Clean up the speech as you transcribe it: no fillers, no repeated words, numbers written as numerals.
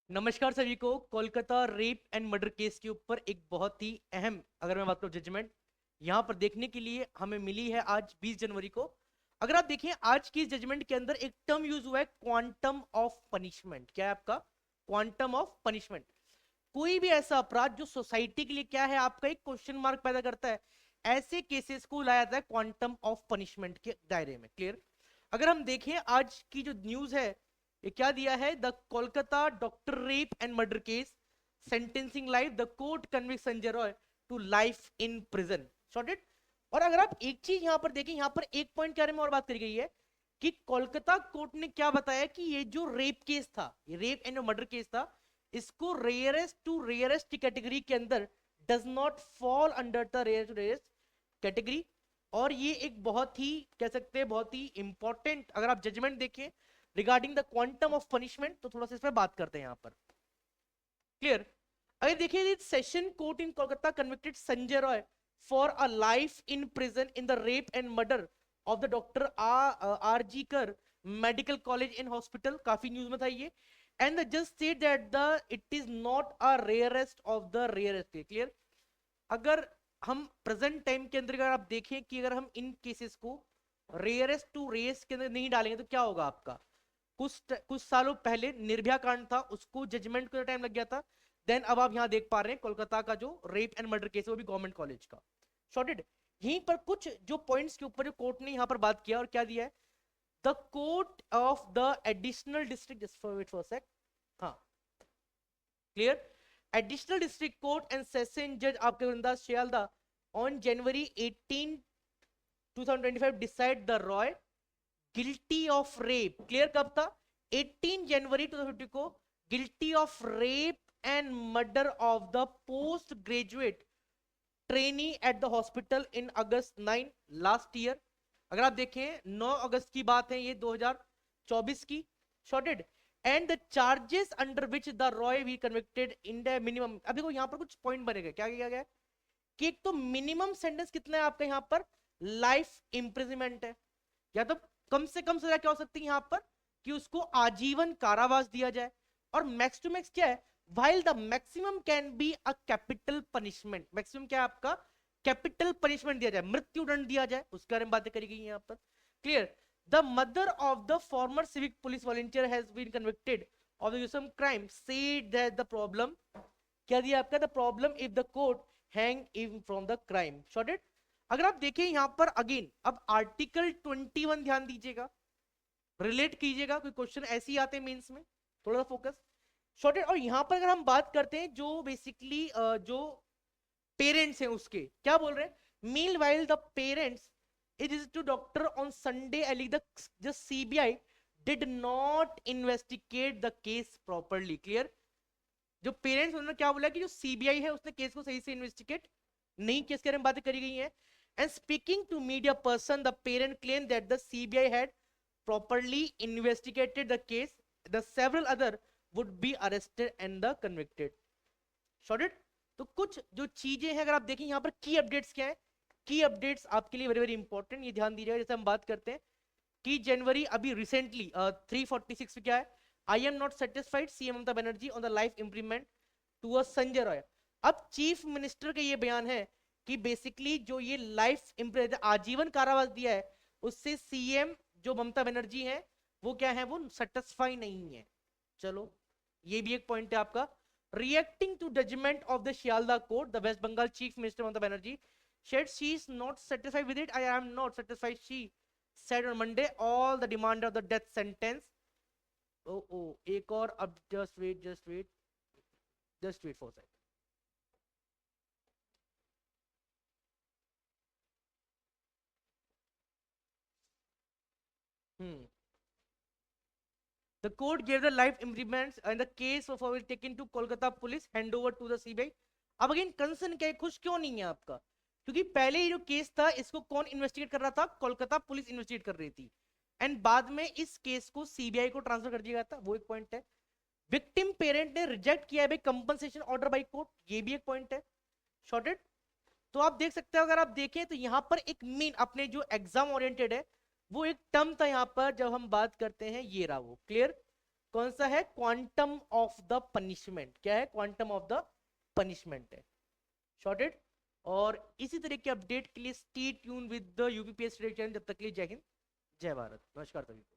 नमस्कार सभी को। Kolkata rape and murder case के ऊपर एक बहुत ही अहम, अगर मैं बात करूं, जजमेंट यहां पर देखने के लिए हमें मिली है आज 20 जनवरी को। अगर आप देखें आज की जजमेंट के अंदर एक टर्म यूज हुआ है, क्वांटम ऑफ पनिशमेंट। क्या है आपका? Quantum of punishment. कोई भी ऐसा अपराध जो सोसाइटी के लिए क्या है, आपका एक क्वेश्चन मार्क पैदा करता है, ऐसे केसेस को लाया जाता है क्वांटम ऑफ पनिशमेंट के दायरे में। क्लियर? अगर हम देखें आज की जो न्यूज है, ये क्या दिया है? The Kolkata doctor rape and murder case sentencing life, the court convict Sanjay Roy to life in prison. Shorted. और अगर आप एक चीज यहां पर देखें, यहां पर एक पॉइंट के बारे में और बात करी गई है कि कोलकाता कोर्ट ने क्या बताया कि ये जो रेप केस था, ये रेप एंड मर्डर केस था, इसको रेयरेस्ट टू रेयरेस्ट कैटेगरी के अंदर does not fall under the rare to rarest category. और ये एक बहुत ही, कह सकते हैं, बहुत ही इंपॉर्टेंट, अगर आप जजमेंट देखें regarding the quantum of punishment, तो थोड़ा सा इस पर बात करते हैं यहां पर। क्लियर? अगर देखिए, session court in Kolkata convicted Sanjay Roy for a life in prison in the rape and murder of the doctor R G कर मेडिकल कॉलेज इन हॉस्पिटल। काफी न्यूज में था ये। एंड द जज said that the it is not a rarest of the rarest. Clear? अगर हम present time के अंदर अगर आप देखें कि अगर हम इन केसेस को रेयरेस्ट टू रेस के अंदर नहीं डालेंगे तो क्या होगा आपका? कुछ सालों पहले निर्भया कांड था, उसको जजमेंट को टाइम लग गया था। देन अब आप यहां देख पा रहे हैं कोलकाता का जो रेप एंड मर्डर केस है, वो भी गवर्नमेंट कॉलेज का। शॉर्टेड। यहीं पर कुछ जो पॉइंट्स के ऊपर जो कोर्ट ने यहां पर बात किया और क्या दिया है, the court of the additional district, just for wait for sake. हाँ, clear? Additional district court and session जज आपके वृंदास Sealdah on January 18 2025 decide the Roy guilty of rape. Clear? कब था? 18 जनवरी 2050 को guilty of rape and murder of the post graduate trainee at the hospital in August 9 last year. अगर आप देखें 9 अगस्त की बात है ये 2024 की। Shorted. And the charges under which the Roy we convicted in the minimum. अब देखो यहां पर कुछ पॉइंट बनेगा, क्या किया गया है कि एक तो मिनिमम सेंटेंस कितना है आपका यहां पर? लाइफ इंप्रिजनमेंट है, या तो कम से कम सजा क्या हो सकती है यहां पर कि उसको आजीवन कारावास दिया जाए। और मैक्स टू मैक्स क्या है? while the maximum can be a capital punishment, maximum क्या है आपका? कैपिटल पनिशमेंट दिया जाए, मृत्यु दंड दिया जाए, उसके बारे में बातें करी गई यहाँ पर। Clear? The mother of the former civic police volunteer has been convicted of the some crime, said that the problem, क्या दिया आपका? The problem if the court hang in from the crime. Shorted. अगर आप देखें यहां पर again, अब article 21 ध्यान दीजिएगा, रिलेट कीजिएगा, कोई क्वेश्चन ऐसे ही आते हैं मेंस में, थोड़ा सा फोकस। शॉर्टेड। और यहां पर अगर हम बात करते हैं जो बेसिकली जो पेरेंट्स हैं उसके क्या बोल रहे हैं, meanwhile the parents it is to doctor on Sunday एली the CBI did not investigate the case properly. Clear? जो पेरेंट्स, उन्होंने क्या बोला कि जो सीबीआई है उसने केस को सही से इन्वेस्टिगेट नहीं किया, इसके बारे में बातें करी गई है। And speaking to media person the parent claim that the CBI had properly investigated the case, the several other would be arrested and the convicted. Shorted. तो कुछ जो चीजें हैं, अगर आप देखें यहाँ पर की अपडेट्स क्या है, की अपडेट्स आपके लिए वेरी वेरी इंपॉर्टेंट, ये ध्यान दीजिएगा। जैसे हम बात करते हैं कि जनवरी अभी रिसेंटली 346 में क्या है, I am not satisfied CM Mamata Banerjee on the life improvement to a Sanjay Roy. अब चीफ मिनिस्टर का ये बयान है कि बेसिकली जो ये लाइफ आजीवन कारावास दिया है, उससे सीएम जो ममता बनर्जी है वो क्या है, वो सेटिस्फाई नहीं है। चलो, ये भी एक पॉइंट है आपका। Reacting to judgement of the Sealdah court, the West Bengal chief minister Mamata Banerjee said she is not satisfied with it. I am not satisfied, she said on Monday. All the demand of the death sentence. एक और, अब just wait for a second. The court gave the life imprisonment and the case was forwarded taken to Kolkata police, hand over to the CBI. अब again concern क्या है, खुश क्यों नहीं है आपका? क्योंकि पहले ये जो केस था इसको कौन इन्वेस्टिगेट कर रहा था? कोलकाता पुलिस इन्वेस्टिगेट कर रही थी। एंड बाद में इस केस को सीबीआई को ट्रांसफर कर दिया गया था, वो एक पॉइंट है। विक्टिम पेरेंट ने रिजेक्ट किया है कंपनसेशन ऑर्डर बाय कोर्ट, ये भी एक पॉइंट है। शॉर्टेड। तो आप देख सकते हो, अगर आप देखें तो यहां पर एक मेन अपने जो एग्जाम ओरिएंटेड है, वो एक टर्म था यहां पर जब हम बात करते हैं, ये रहा वो। क्लियर? कौन सा है? Quantum of the punishment. क्या है? क्वांटम ऑफ द पनिशमेंट है, शॉर्टेड। और इसी तरह के अपडेट के लिए stay tune with the UPPSC channel. जब तक के लिए जय हिंद, जय भारत, नमस्कार सभी को।